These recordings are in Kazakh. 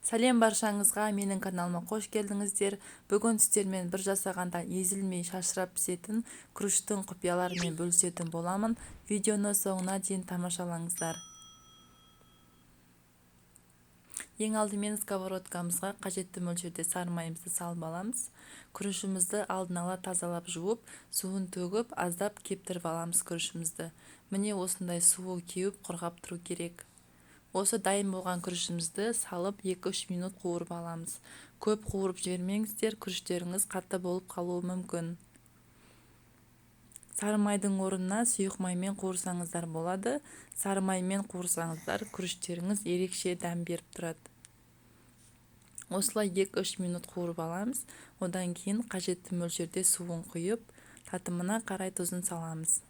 Сәлем баршаңызға, менің каналыма қош келдіңіздер. Бүгін сіздермен бір жасағанда езілмей шашырап пісетін күріштің құпияларымен бөлісетін боламын. Видеоны соңына дейін тамашалаңыздар. Ең алдымен сковородкамызға қажетті мөлшерде сары майымызды салып аламыз. Күрішімізді алдын ала тазалап жуып, суын төгіп, аздап кептіріп аламыз күрішімізді. Міне осындай суы кеуіп құрғап тұру керек. Осы дайын болған күрішімізді салып 2-3 минут қуырып аламыз. Көп қуырып жібермеңіздер, күріштеріңіз қатты болып қалуы мүмкін. Сары майдың орнына сұйық маймен қуырсаңыздар болады. Сары маймен қуырсаңыздар күріштеріңіз ерекше дәм беріп тұрады. Осылай 2-3 минут қуырып аламыз. Одан кейін қажетті мөлшерде суын құйып, татымына қарай тұзын саламыз.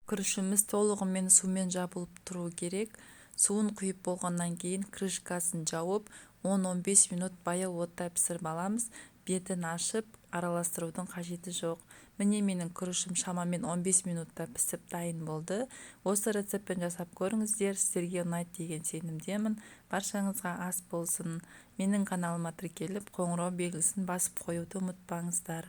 Күрішіміз толығымен сумен жабылып тұру керек. Суын құйып болғаннан кейін крышкасын жауып 10-15 минут баяу отта пісіріп аламыз. Бетін ашып, араластырудың қажеті жоқ. Міне менің күрішім шамамен 15 минутта пісіп дайын болды. Осы рецептпен жасап көріңіздер, сіздерге ұнайды деген сенімдемін. Баршаңызға ас болсын. Менің каналыма тіркеліп, қоңырау белгісін басып қоюды ұмытпаңыздар.